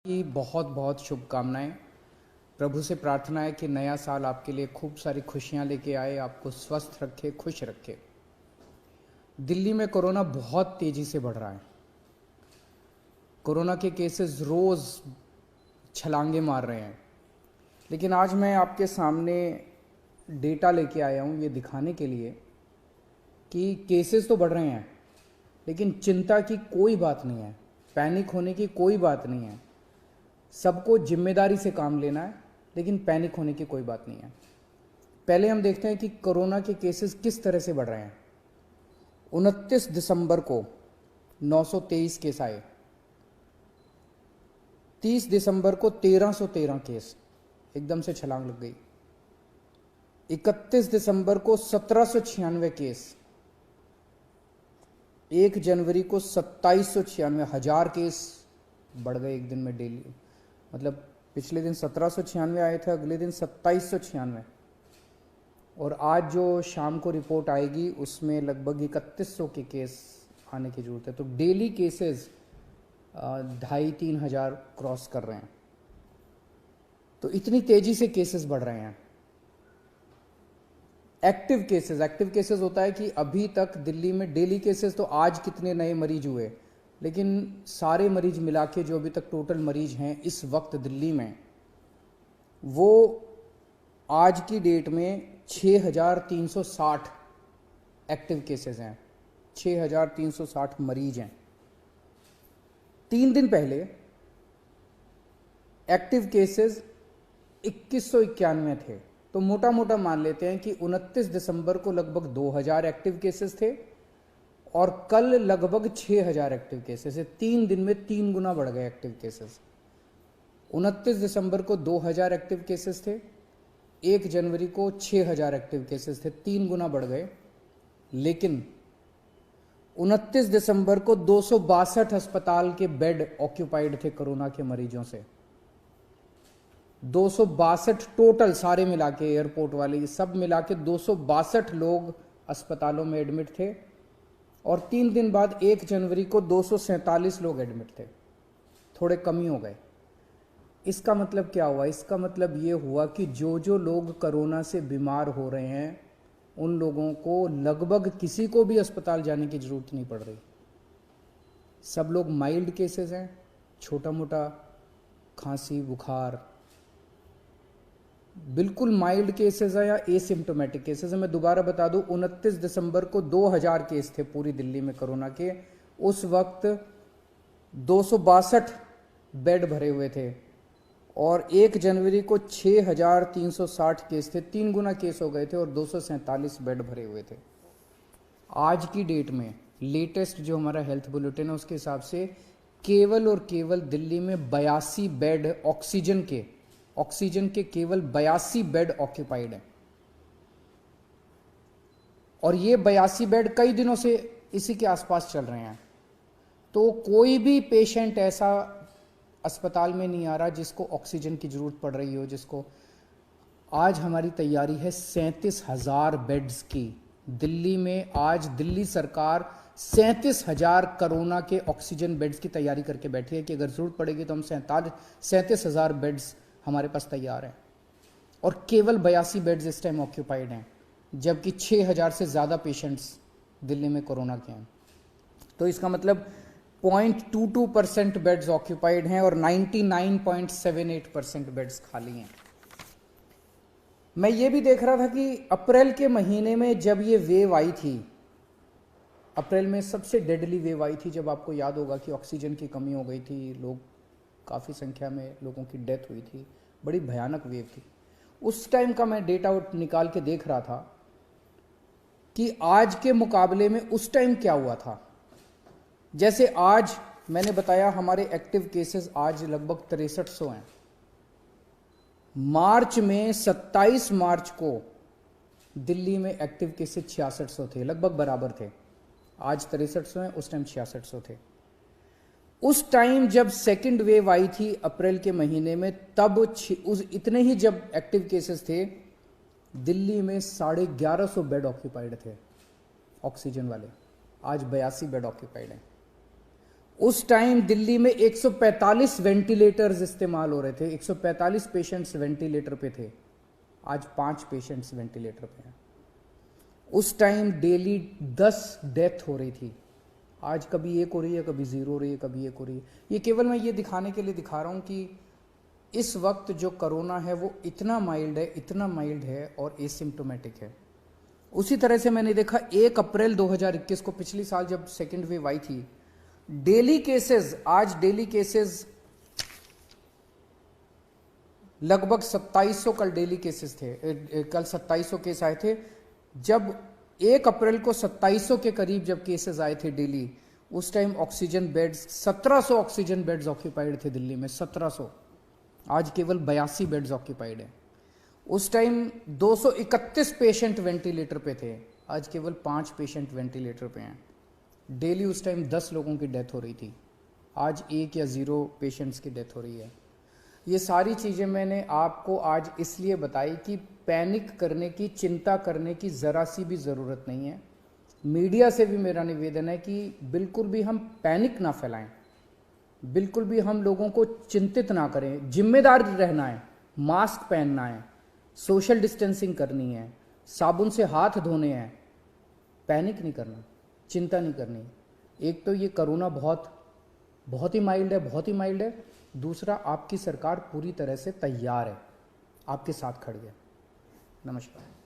की बहुत बहुत शुभकामनाएं। प्रभु से प्रार्थना है कि नया साल आपके लिए खूब सारी खुशियां लेके आए, आपको स्वस्थ रखे, खुश रखे। दिल्ली में कोरोना बहुत तेजी से बढ़ रहा है। कोरोना के केसेस रोज छलांगे मार रहे हैं। लेकिन आज मैं आपके सामने डेटा लेके आया हूं ये दिखाने के लिए कि केसेस तो बढ़ रहे हैं, लेकिन चिंता की कोई बात नहीं है, पैनिक होने की कोई बात नहीं है। सबको जिम्मेदारी से काम लेना है, लेकिन पैनिक होने की कोई बात नहीं है। पहले हम देखते हैं कि कोरोना के केसेस किस तरह से बढ़ रहे हैं। 29 दिसंबर को 923 केस आए, 30 दिसंबर को 1313 केस, एकदम से छलांग लग गई। 31 दिसंबर को 1796 केस, 1 जनवरी को 2796, 1000 केस बढ़ गए एक दिन में डेली। मतलब पिछले दिन 1796 आए थे, अगले दिन 2796, और आज जो शाम को रिपोर्ट आएगी उसमें लगभग 3100 के केस आने की जरूरत है। तो डेली केसेस 2500-3000 हजार क्रॉस कर रहे हैं। तो इतनी तेजी से केसेस बढ़ रहे हैं। एक्टिव केसेस होता है कि अभी तक दिल्ली में डेली केसेस, तो आज कितने नए मरीज हुए, लेकिन सारे मरीज मिला के जो अभी तक टोटल मरीज हैं इस वक्त दिल्ली में, वो आज की डेट में 6360 एक्टिव केसेस हैं, 6360 मरीज हैं। 3 दिन पहले एक्टिव केसेस 2191 थे। तो मोटा मोटा मान लेते हैं कि 29 दिसंबर को लगभग 2000 एक्टिव केसेस थे और कल लगभग 6000 एक्टिव केसेस है। 3 दिन में 3 गुना बढ़ गए एक्टिव केसेस। 29 दिसंबर को 2000 एक्टिव केसेस थे, 1 जनवरी को 6000 एक्टिव केसेस थे, 3 गुना बढ़ गए। लेकिन 29 दिसंबर को 262 अस्पताल के बेड ऑक्यूपाइड थे कोरोना के मरीजों से। 262 टोटल, सारे मिला के, एयरपोर्ट वाले सब मिला के 262 लोग अस्पतालों में एडमिट थे। और 3 दिन बाद 1 जनवरी को 247 लोग एडमिट थे, थोड़े कम ही हो गए। इसका मतलब क्या हुआ? इसका मतलब ये हुआ कि जो जो लोग कोरोना से बीमार हो रहे हैं उन लोगों को लगभग किसी को भी अस्पताल जाने की जरूरत नहीं पड़ रही। सब लोग माइल्ड केसेस हैं, छोटा मोटा खांसी बुखार, बिल्कुल माइल्ड केसेस है या एसिम्टोमेटिक केसेस है। मैं दोबारा बता दूं, 29 दिसंबर को 2000 केस थे पूरी दिल्ली में कोरोना के। उस वक्त 262 बेड भरे हुए थे और 1 जनवरी को 6360 केस थे, 3 गुना केस हो गए थे और 247 बेड भरे हुए थे। आज की डेट में लेटेस्ट जो हमारा हेल्थ बुलेटिन है उसके हिसाब से केवल और केवल दिल्ली में 82 बेड ऑक्सीजन के केवल 82 बेड ऑक्यूपाइड हैं। और ये 82 बेड कई दिनों से इसी के आसपास चल रहे हैं। तो कोई भी पेशेंट ऐसा अस्पताल में नहीं आ रहा जिसको ऑक्सीजन की जरूरत पड़ रही हो। जिसको आज हमारी तैयारी है 37,000 बेड्स की। दिल्ली में आज दिल्ली सरकार 37,000 कोरोना के ऑक्सीजन बेड्स की तैयारी करके बैठी है कि अगर जरूरत पड़ेगी तो हम 37,000 बेड्स हमारे पास तैयार हैं। और केवल 82 बेड्स इस टाइम ऑक्यूपाइड हैं, जबकि 6000 से ज़्यादा पेशेंट्स दिल्ली में कोरोना के हैं। तो इसका मतलब 0.22% बेड्स ऑक्यूपाइड हैं और 99.78% बेड्स खाली हैं। मैं ये भी देख रहा था कि अप्रैल के महीने में जब ये वेव आई थी, अप्रैल में सबसे डेडली वेव आई थी, जब आपको याद होगा कि ऑक्सीजन की कमी हो गई थी, लोग काफ़ी संख्या में लोगों की डेथ हुई थी, बड़ी भयानक वेव थी। उस टाइम का मैं डेटा निकाल के देख रहा था कि आज के मुकाबले में उस टाइम क्या हुआ था। जैसे आज मैंने बताया हमारे एक्टिव केसेस आज लगभग 6300 हैं। मार्च में 27 मार्च को दिल्ली में एक्टिव केसेस 6600 थे, लगभग बराबर थे। आज 6300 हैं, उस टाइम 6600 थे। उस टाइम जब सेकंड वेव आई थी अप्रैल के महीने में, तब इतने ही जब एक्टिव केसेस थे, दिल्ली में 1150 बेड ऑक्यूपाइड थे ऑक्सीजन वाले। आज 82 बेड ऑक्यूपाइड हैं। उस टाइम दिल्ली में 145 वेंटिलेटर्स इस्तेमाल हो रहे थे, 145 पेशेंट्स वेंटिलेटर पे थे, आज 5 पेशेंट्स वेंटिलेटर पे हैं। उस टाइम डेली 10 डेथ हो रही थी, आज कभी 1 हो रही है, कभी 0 हो रही है, कभी 1 हो रही है। ये केवल मैं ये दिखाने के लिए दिखा रहा हूँ कि इस वक्त जो कोरोना है वो इतना माइल्ड है, इतना माइल्ड है और एसिम्प्टोमेटिक है। उसी तरह से मैंने देखा 1 अप्रैल 2021 को, पिछली साल जब सेकेंड वेव आई थी, डेली केसेस, आज डेली केसेस लगभग 2700, कल डेली केसेस थे, कल 2700 केस आए थे। जब 1 अप्रैल को 2700 के करीब जब केसेस आए थे डेली, उस time oxygen beds 1700 oxygen beds occupied थे दिल्ली में, 1700। आज केवल 82 बेड्स ऑक्यूपाइड है। उस टाइम 231 पेशेंट वेंटिलेटर पे थे, आज केवल 5 पेशेंट वेंटिलेटर पे हैं। डेली उस टाइम 10 लोगों की डेथ हो रही थी, आज 1 या 0 पेशेंट्स की डेथ हो रही है। ये सारी चीज़ें मैंने आपको आज इसलिए बताई कि पैनिक करने की, चिंता करने की ज़रा सी भी ज़रूरत नहीं है। मीडिया से भी मेरा निवेदन है कि बिल्कुल भी हम पैनिक ना फैलाएं, बिल्कुल भी हम लोगों को चिंतित ना करें। जिम्मेदार रहना है, मास्क पहनना है, सोशल डिस्टेंसिंग करनी है, साबुन से हाथ धोने हैं, पैनिक नहीं करना, चिंता नहीं करनी। एक तो ये कोरोना बहुत ही माइल्ड है, बहुत ही माइल्ड है। दूसरा, आपकी सरकार पूरी तरह से तैयार है, आपके साथ खड़ी है। नमस्कार।